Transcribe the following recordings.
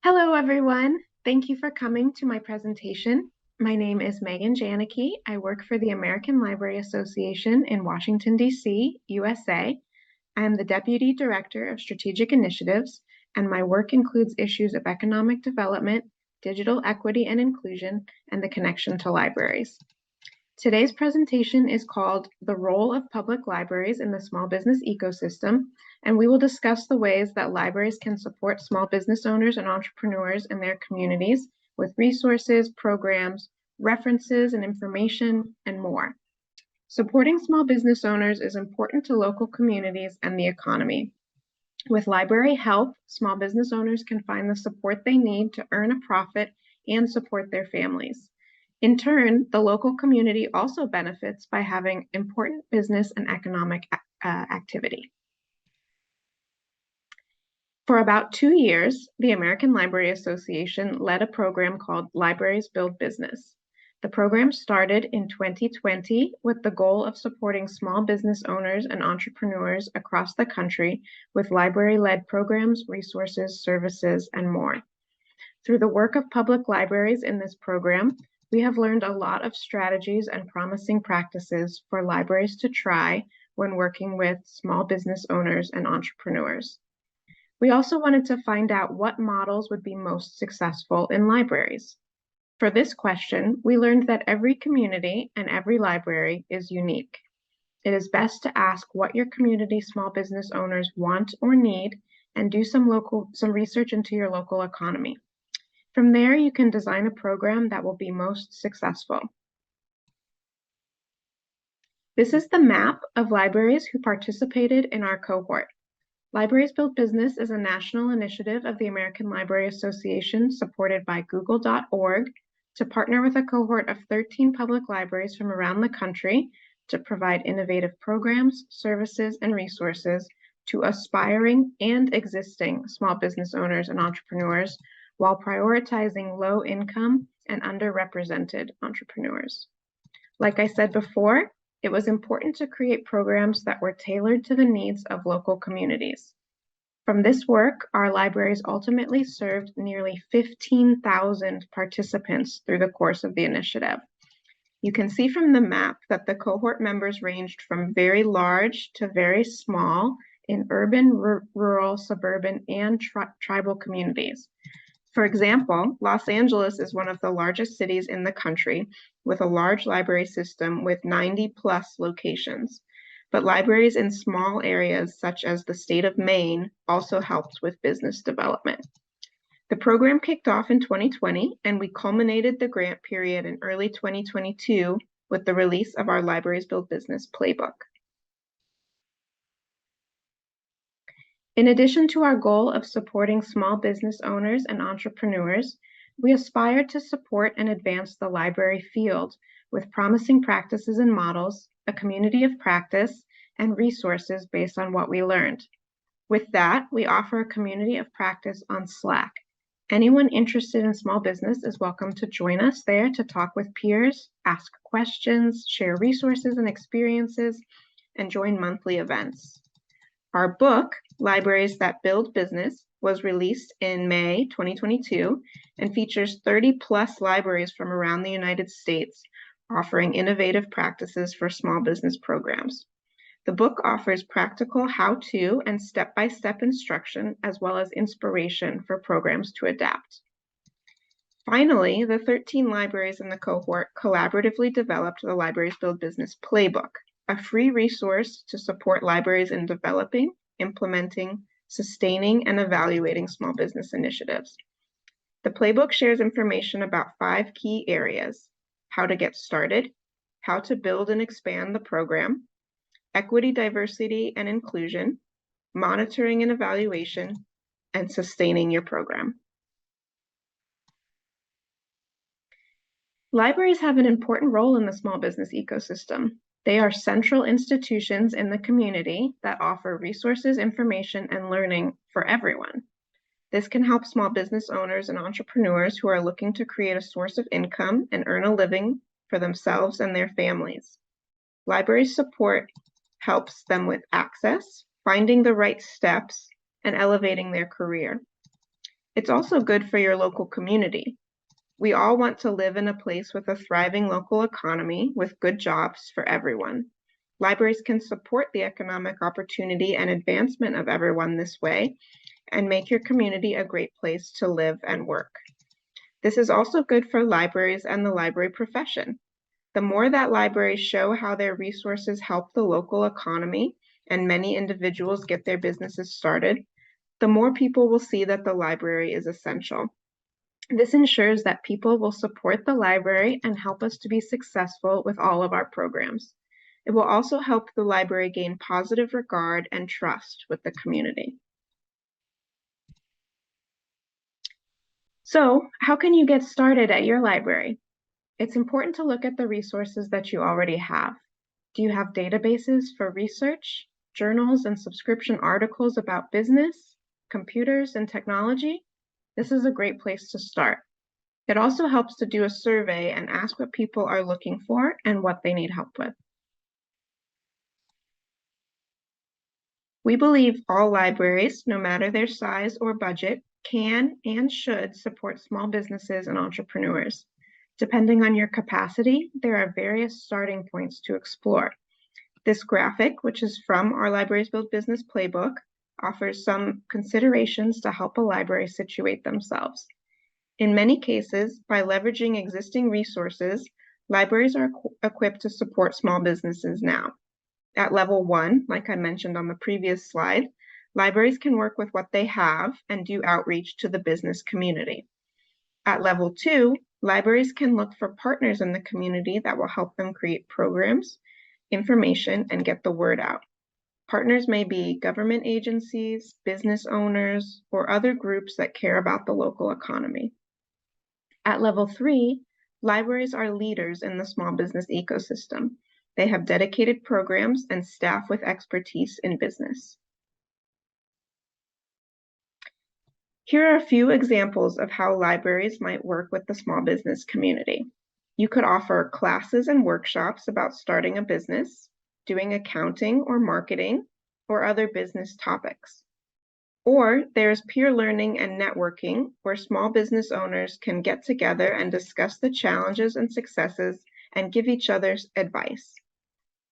Hello, everyone. Thank you for coming to my presentation. My name is Megan Janicki. I work for the American Library Association in Washington, D.C., USA. I am the Deputy Director of Strategic Initiatives, and my work includes issues of economic development, digital equity and inclusion, and the connection to libraries. Today's presentation is called The Role of Public Libraries in the Small Business Ecosystem, and we will discuss the ways that libraries can support small business owners and entrepreneurs in their communities with resources, programs, references, and information, and more. Supporting small business owners is important to local communities and the economy. With library help, small business owners can find the support they need to earn a profit and support their families. In turn, the local community also benefits by having important business and economic activity. For about 2 years, the American Library Association led a program called Libraries Build Business. The program started in 2020 with the goal of supporting small business owners and entrepreneurs across the country with library-led programs, resources, services, and more. Through the work of public libraries in this program, we have learned a lot of strategies and promising practices for libraries to try when working with small business owners and entrepreneurs. We also wanted to find out what models would be most successful in libraries. For this question, we learned that every community and every library is unique. It is best to ask what your community small business owners want or need and do some research into your local economy. From there, you can design a program that will be most successful. This is the map of libraries who participated in our cohort. Libraries Build Business is a national initiative of the American Library Association supported by Google.org to partner with a cohort of 13 public libraries from around the country to provide innovative programs, services, and resources to aspiring and existing small business owners and entrepreneurs while prioritizing low-income and underrepresented entrepreneurs. Like I said before, it was important to create programs that were tailored to the needs of local communities. From this work, our libraries ultimately served nearly 15,000 participants through the course of the initiative. You can see from the map that the cohort members ranged from very large to very small in urban, rural, suburban, and tribal communities. For example, Los Angeles is one of the largest cities in the country with a large library system with 90-plus locations. But libraries in small areas such as the state of Maine also helped with business development. The program kicked off in 2020, and we culminated the grant period in early 2022 with the release of our Libraries Build Business playbook. In addition to our goal of supporting small business owners and entrepreneurs, we aspire to support and advance the library field with promising practices and models, a community of practice, and resources based on what we learned. With that, we offer a community of practice on Slack. Anyone interested in small business is welcome to join us there to talk with peers, ask questions, share resources and experiences, and join monthly events. Our book, Libraries That Build Business, was released in May 2022 and features 30-plus libraries from around the United States offering innovative practices for small business programs. The book offers practical how-to and step-by-step instruction as well as inspiration for programs to adapt. Finally, the 13 libraries in the cohort collaboratively developed the Libraries Build Business playbook, a free resource to support libraries in developing, implementing, sustaining, and evaluating small business initiatives. The playbook shares information about 5 key areas: how to get started, how to build and expand the program, equity, diversity, and inclusion, monitoring and evaluation, and sustaining your program. Libraries have an important role in the small business ecosystem. They are central institutions in the community that offer resources, information, and learning for everyone. This can help small business owners and entrepreneurs who are looking to create a source of income and earn a living for themselves and their families. Library support helps them with access, finding the right steps, and elevating their career. It's also good for your local community. We all want to live in a place with a thriving local economy with good jobs for everyone. Libraries can support the economic opportunity and advancement of everyone this way and make your community a great place to live and work. This is also good for libraries and the library profession. The more that libraries show how their resources help the local economy and many individuals get their businesses started, the more people will see that the library is essential. This ensures that people will support the library and help us to be successful with all of our programs. It will also help the library gain positive regard and trust with the community. So, how can you get started at your library? It's important to look at the resources that you already have. Do you have databases for research, journals and subscription articles about business, computers, and technology? This is a great place to start. It also helps to do a survey and ask what people are looking for and what they need help with. We believe all libraries, no matter their size or budget, can and should support small businesses and entrepreneurs. Depending on your capacity, there are various starting points to explore. This graphic, which is from our Libraries Build Business Playbook, offers some considerations to help a library situate themselves. In many cases, by leveraging existing resources, libraries are equipped to support small businesses now. At level 1, like I mentioned on the previous slide, libraries can work with what they have and do outreach to the business community. At level 2, libraries can look for partners in the community that will help them create programs, information, and get the word out. Partners may be government agencies, business owners, or other groups that care about the local economy. At level 3, libraries are leaders in the small business ecosystem. They have dedicated programs and staff with expertise in business. Here are a few examples of how libraries might work with the small business community. You could offer classes and workshops about starting a business, doing accounting or marketing, or other business topics. Or there's peer learning and networking, where small business owners can get together and discuss the challenges and successes and give each other advice.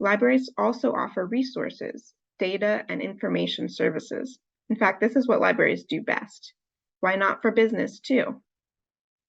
Libraries also offer resources, data, and information services. In fact, this is what libraries do best. Why not for business too?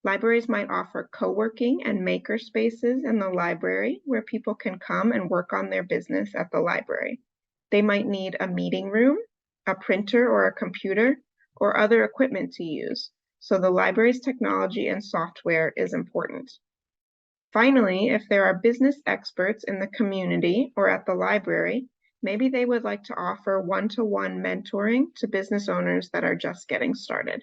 Libraries might offer co-working and maker spaces in the library where people can come and work on their business at the library. They might need a meeting room, a printer or a computer, or other equipment to use, so the library's technology and software is important. Finally, if there are business experts in the community or at the library, maybe they would like to offer one-to-one mentoring to business owners that are just getting started.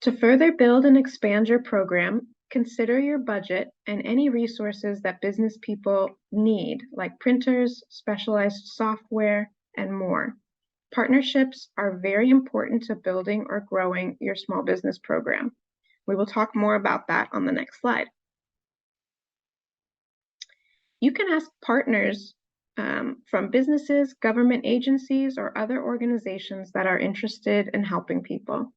To further build and expand your program, consider your budget and any resources that business people need, like printers, specialized software, and more. Partnerships are very important to building or growing your small business program. We will talk more about that on the next slide. You can ask partners from businesses, government agencies, or other organizations that are interested in helping people.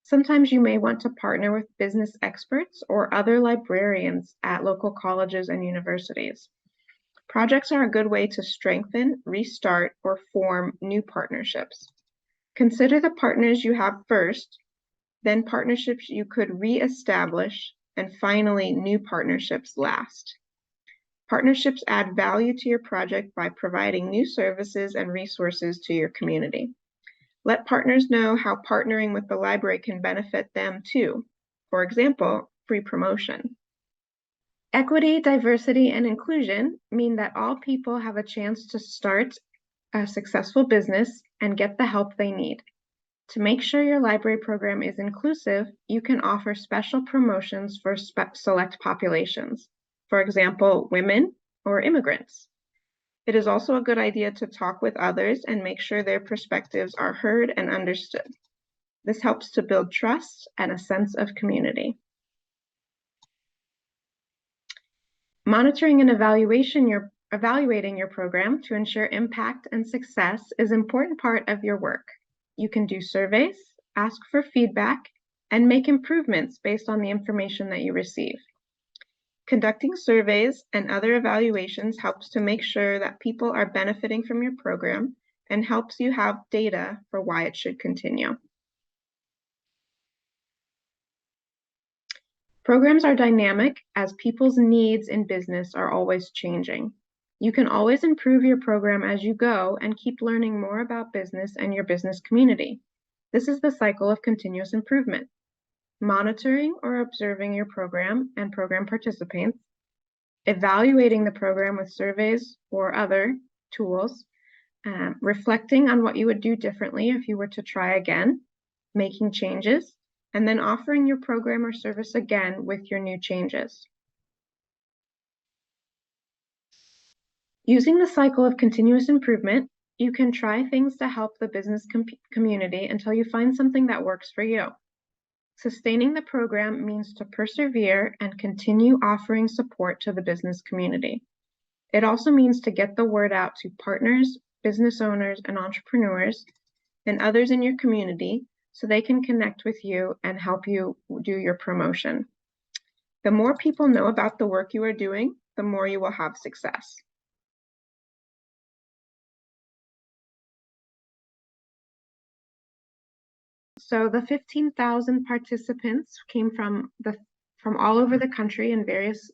Sometimes you may want to partner with business experts or other librarians at local colleges and universities. Projects are a good way to strengthen, restart, or form new partnerships. Consider the partners you have first, then partnerships you could re-establish, and finally new partnerships last. Partnerships add value to your project by providing new services and resources to your community. Let partners know how partnering with the library can benefit them too. For example, free promotion. Equity, diversity, and inclusion mean that all people have a chance to start a successful business and get the help they need. To make sure your library program is inclusive, you can offer special promotions for select populations. For example, women or immigrants. It is also a good idea to talk with others and make sure their perspectives are heard and understood. This helps to build trust and a sense of community. Monitoring and evaluating Evaluating your program to ensure impact and success is an important part of your work. You can do surveys, ask for feedback, and make improvements based on the information that you receive. Conducting surveys and other evaluations helps to make sure that people are benefiting from your program and helps you have data for why it should continue. Programs are dynamic as people's needs in business are always changing. You can always improve your program as you go and keep learning more about business and your business community. This is the cycle of continuous improvement. Monitoring or observing your program and program participants, evaluating the program with surveys or other tools, reflecting on what you would do differently if you were to try again, making changes, and then offering your program or service again with your new changes. Using the cycle of continuous improvement, you can try things to help the business community until you find something that works for you. Sustaining the program means to persevere and continue offering support to the business community. It also means to get the word out to partners, business owners, and entrepreneurs, and others in your community so they can connect with you and help you do your promotion. The more people know about the work you are doing, the more you will have success. So the 15,000 participants came from all over the country in various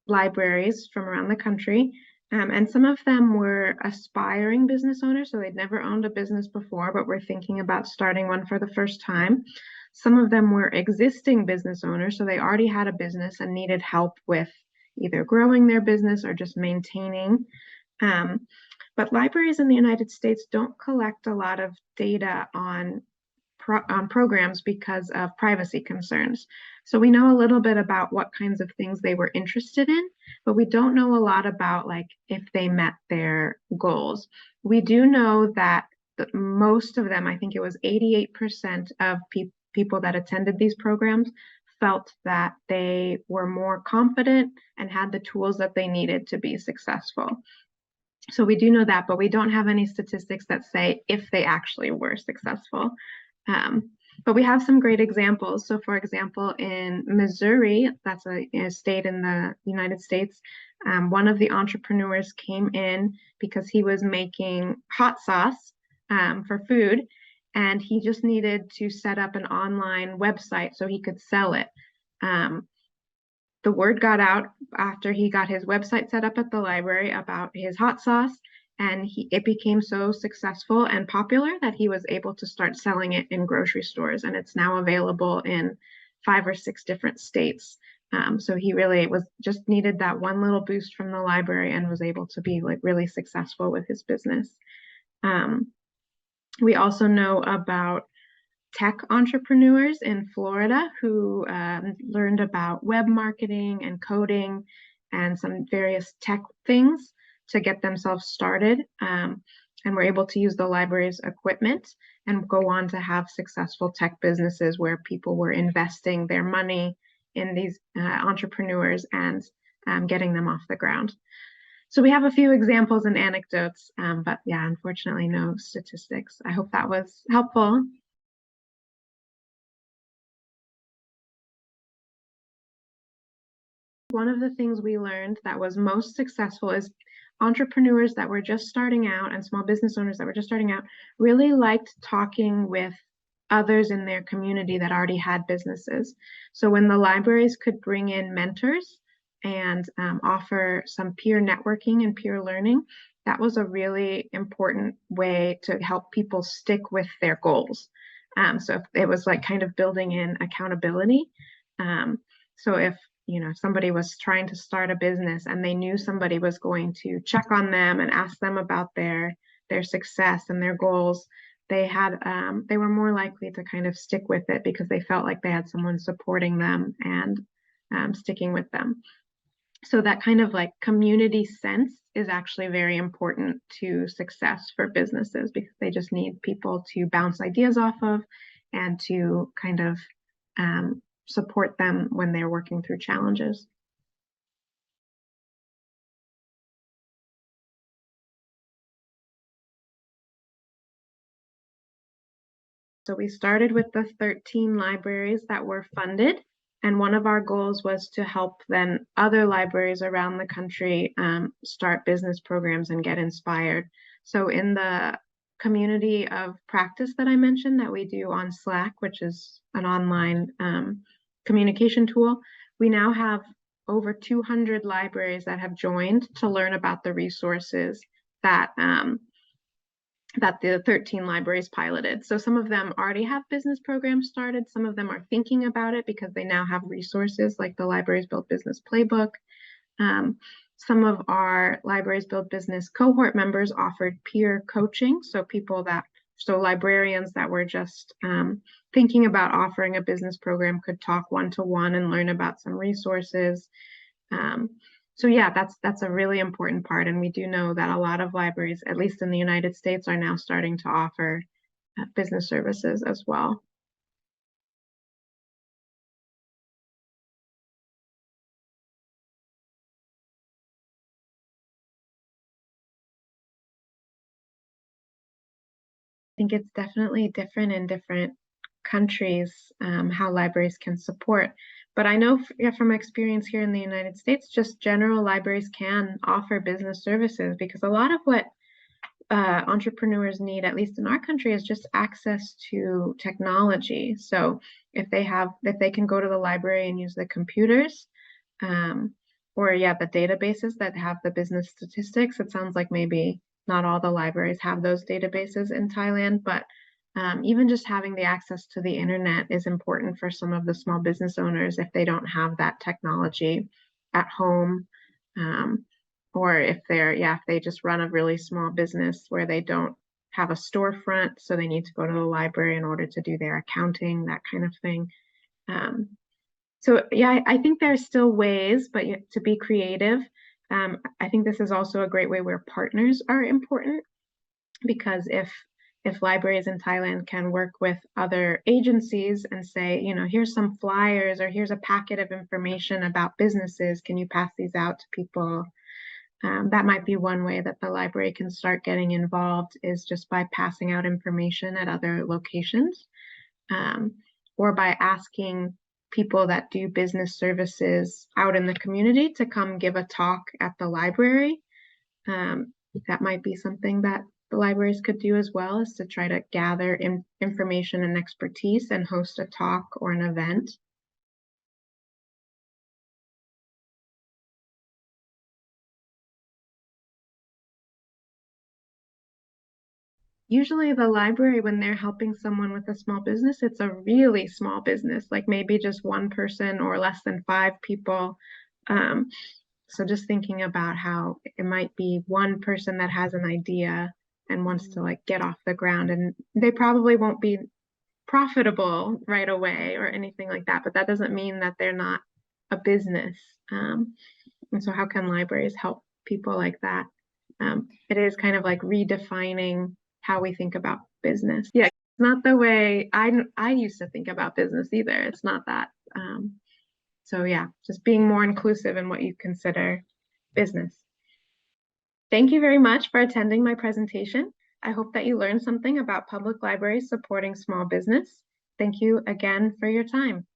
libraries from around the country. And some of them were aspiring business owners, so they'd never owned a business before, but were thinking about starting one for the first time. Some of them were existing business owners, so they already had a business and needed help with either growing their business or just maintaining. But libraries in the United States don't collect a lot of data on programs because of privacy concerns. So we know a little bit about what kinds of things they were interested in, but we don't know a lot about like if they met their goals. We do know that most of them, I think it was 88% of people that attended these programs felt that they were more confident and had the tools that they needed to be successful. So we do know that, but we don't have any statistics that say if they actually were successful. But we have some great examples. So for example, in Missouri, that's a state in the United States, one of the entrepreneurs came in because he was making hot sauce for food, and he just needed to set up an online website so he could sell it. The word got out after he got his website set up at the library about his hot sauce, and it became so successful and popular that he was able to start selling it in grocery stores, and it's now available in 5 or 6 different states. So he really just needed that one little boost from the library and was able to be like really successful with his business. We also know about tech entrepreneurs in Florida who learned about web marketing and coding and some various tech things to get themselves started, and were able to use the library's equipment and go on to have successful tech businesses where people were investing their money in these entrepreneurs and getting them off the ground. So we have a few examples and anecdotes, but yeah, unfortunately no statistics. I hope that was helpful. One of the things we learned that was most successful is entrepreneurs that were just starting out and small business owners that were just starting out really liked talking with others in their community that already had businesses. So when the libraries could bring in mentors and offer some peer networking and peer learning, that was a really important way to help people stick with their goals. So it was like kind of building in accountability. So if somebody was trying to start a business and they knew somebody was going to check on them and ask them about their success and their goals, they were more likely to kind of stick with it because they felt like they had someone supporting them and sticking with them. So that kind of like community sense is actually very important to success for businesses because they just need people to bounce ideas off of and to kind of support them when they're working through challenges. So we started with the 13 libraries that were funded, and one of our goals was to help then other libraries around the country start business programs and get inspired. So in the community of practice that I mentioned that we do on Slack, which is an online communication tool, we now have over 200 libraries that have joined to learn about the resources that that the 13 libraries piloted. So some of them already have business programs started. Some of them are thinking about it because they now have resources like the Libraries Build Business Playbook. Some of our Libraries Build Business cohort members offered peer coaching. So librarians that were just thinking about offering a business program could talk one-to-one and learn about some resources. So yeah, that's a really important part. And we do know that a lot of libraries, at least in the United States, are now starting to offer business services as well. I think it's definitely different in different countries, how libraries can support. But I know from experience here in the United States, just general libraries can offer business services because a lot of what entrepreneurs need, at least in our country, is just access to technology. So if they can go to the library and use the computers, or the databases that have the business statistics, it sounds like maybe not all the libraries have those databases in Thailand, but even just having the access to the internet is important for some of the small business owners if they don't have that technology at home. Or if they just run a really small business where they don't have a storefront, so they need to go to the library in order to do their accounting, that kind of thing. I think there's still ways, but to be creative. I think this is also a great way where partners are important, because if libraries in Thailand can work with other agencies and say, here's some flyers or here's a packet of information about businesses, can you pass these out to people? That might be one way that the library can start getting involved, is just by passing out information at other locations, or by asking people that do business services out in the community to come give a talk at the library. That might be something that the libraries could do as well, is to try to gather information and expertise and host a talk or an event. Usually the library, when they're helping someone with a small business, it's a really small business, like maybe just one person or less than 5 people. So just thinking about how it might be one person that has an idea and wants to get off the ground, and they probably won't be profitable right away or anything like that, but that doesn't mean that they're not a business. And so how can libraries help people like that? It is kind of like redefining how we think about business. Yeah, it's not the way I used to think about business either. It's not that. Just being more inclusive in what you consider business. Thank you very much for attending my presentation. I hope that you learned something about public libraries supporting small business. Thank you again for your time.